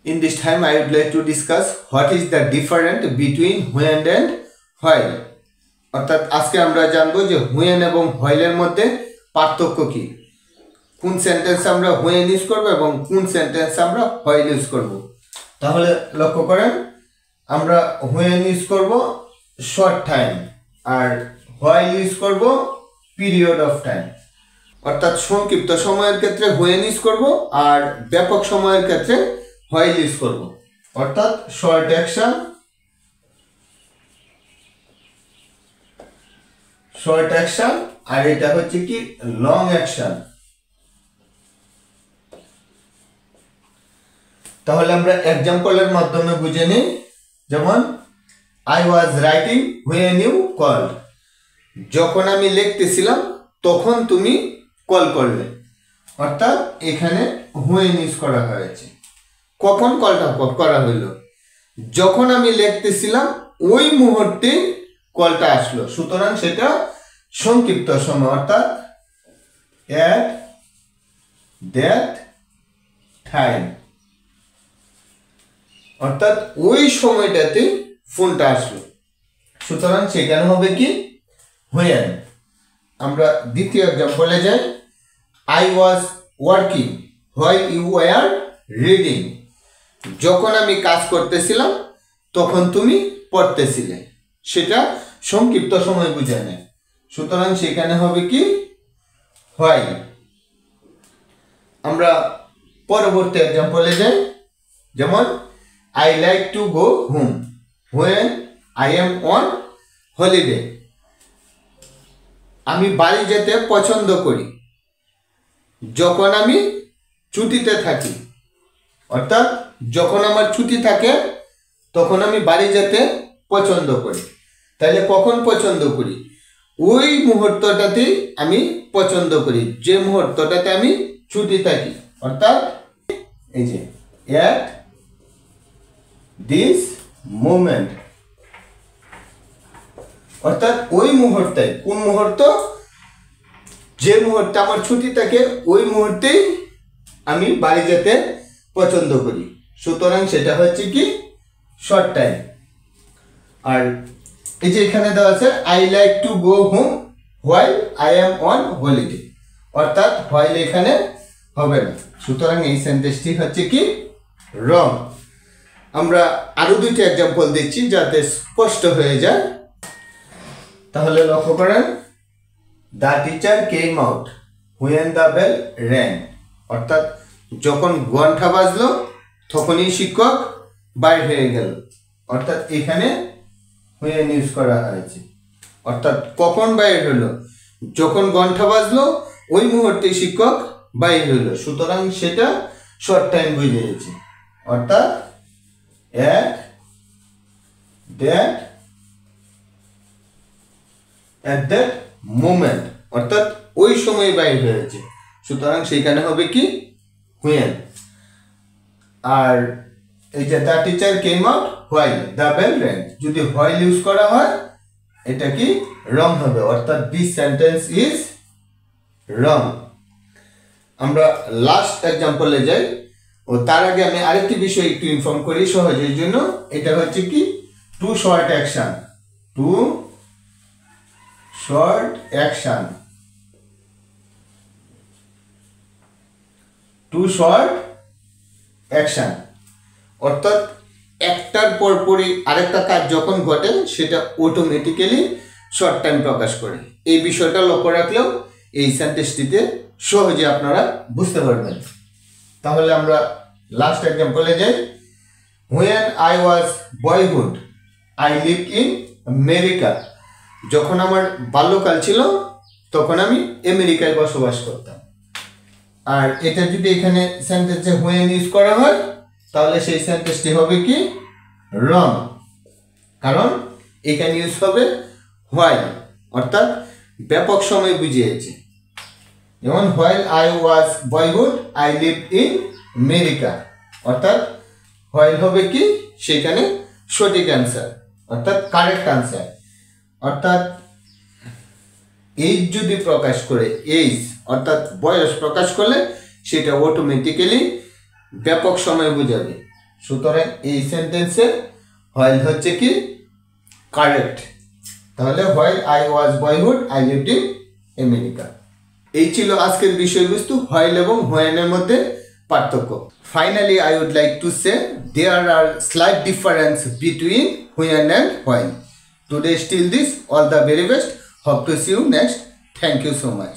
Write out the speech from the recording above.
In this time, I would like to discuss what is the difference between when and while. অর্থাৎ আজকে আমরা জানবো যে when এবং while এর মধ্যে পার্থক্য কি, কোন সেন্টেন্স আমরা when ইউজ করব এবং কোন সেন্টেন্স আমরা while ইউজ করব। তাহলে লক্ষ্য করেন, আমরা when ইউজ করব শর্ট টাইম আর while ইউজ করব পিরিয়ড অফ টাইম। অর্থাৎ সংক্ষিপ্ত সময়ের ক্ষেত্রে when ইউজ করব আর ব্যাপক সময়ের ক্ষেত্রে while ইউজ করব। অর্থাৎ শর্ট অ্যাকশন, আর এটা হচ্ছে কি লং অ্যাকশন। তাহলে আমরা এক্সাম্পলের মাধ্যমে বুঝে নিই। যেমন I was writing when you called, যখন আমি লিখতেছিলাম তখন তুমি কল করলে। অর্থাৎ এখানে when ইউজ করা হয়েছে। কখন কলটা করা হইল? যখন আমি লিখতেছিলাম ওই মুহূর্তে কলটা আসলো, সুতরাং সেটা সংক্ষিপ্ত সময়, অর্থাৎ at that time, অর্থাৎ ওই সময়টাতে ফোনটা আসলো, সুতরাং সেখানে হবে কি when। আমরা দ্বিতীয় এক্সাম্পলে যাই। I was working while you were reading, যখন আমি কাজ করতেছিলাম তখন তুমি পড়তেছিলে, সেটা সংক্ষিপ্ত সময় বুঝায় না, সুতরাং সেখানে হবে কি while। আমরা পরবর্তী এক্সাম্পলে যাই। যেমন I like to go home when I am on holiday, আমি বাড়ি যেতে পছন্দ করি যখন আমি ছুটিতে থাকি। অর্থাৎ যখন আমার ছুটি থাকে তখন আমি বাড়ি যেতে পছন্দ করি। তাহলে কখন পছন্দ করি? ওই মুহূর্তটাতে আমি পছন্দ করি, যে মুহূর্তটাতে আমি ছুটি থাকি। অর্থাৎ এই যে at this moment, অর্থাৎ ওই মুহূর্তে, কোন মুহূর্ত? যে মুহূর্তে আমার ছুটি থাকে ওই মুহূর্তেই আমি বাড়ি যেতে পছন্দ করি, সুতরাং সেটা হচ্ছে কি শর্ট টাইম। আর এই যে এখানে দেওয়া আছে I like to go home while I am on holiday, অর্থাৎ while এখানে হবে না, সুতরাং এই সেন্টেন্সটি হচ্ছে কি রং। আমরা আরো দুইটা এক্সাম্পল দিচ্ছি যাতে স্পষ্ট হয়ে যায়। তাহলে লক্ষ্য করেন, the teacher came out when the bell rang, অর্থাৎ যখন ঘন্টা বাজলো তখনই শিক্ষক বাইরে হয়ে গেল। অর্থাৎ এখানে when ইউজ করা হয়েছে। অর্থাৎ কখন বাইরে হলো? যখন ঘন্টা বাজলো ওই মুহূর্তে শিক্ষক বাইরে হলো, সুতরাং সেটা শর্ট টাইম বুঝিয়েছে। অর্থাৎ at that moment, অর্থাৎ ওই সময় বাইরে হয়েছে, সুতরাং সেখানে হবে কি when। আর এই যে the teacher came out while the bell rang, যদি while ইউজ করা হয় এটা কি wrong হবে, অর্থাৎ this sentence is wrong। আমরা লাস্ট এক্সাম্পলে যাই। ও তার আগে আমি আরেকটি বিষয় একটু ইনফর্ম করি সহজের জন্য। এটা হচ্ছে কি two short action, two short action, two short action, অর্থাৎ একটার পরপরই আরেকটা কাজ যখন ঘটে সেটা অটোমেটিক্যালি শর্ট টাইম প্রকাশ করে। এই বিষয়টা লক্ষ্য রাখলেও এই সেন্টেন্সটিতে সহজে আপনারা বুঝতে পারবেন। তাহলে আমরা লাস্ট এক্সাম্পলে যাই। when I was boyhood I lived in America, যখন আমার বাল্যকাল ছিল তখন আমি আমেরিকায় বসবাস করতাম। আর এটা যদি এখানে সেন্টেন্সে when ইউজ করা হয় তাহলে সেই সেন্টেন্সটি হবে কি wrong, কারণ এখানে ইউজ হবে while, অর্থাৎ ব্যাপক সময় বুঝিয়েছে। যেমন while I was boyhood I lived in America, অর্থাৎ while হবে কি সেখানে সঠিক অ্যান্সার, অর্থাৎ কারেক্ট অ্যান্সার। অর্থাৎ এজ যদি প্রকাশ করে, এজ অর্থাৎ বয়স প্রকাশ করলে সেটা অটোমেটিক্যালি ব্যাপক সময় বোঝাবে, সুতরাং এই সেন্টেন্সের হোয়াইল হচ্ছে কি কারেক্ট। তাহলে while I was boyhood I lived in America. এই ছিল আজকের বিষয়বস্তু, হোয়াইল এবং হোয়েনের মধ্যে পার্থক্য। Finally I would like to say there are slight difference between when and while. Today still this, all the very best. Hope to see you next. Thank you so much.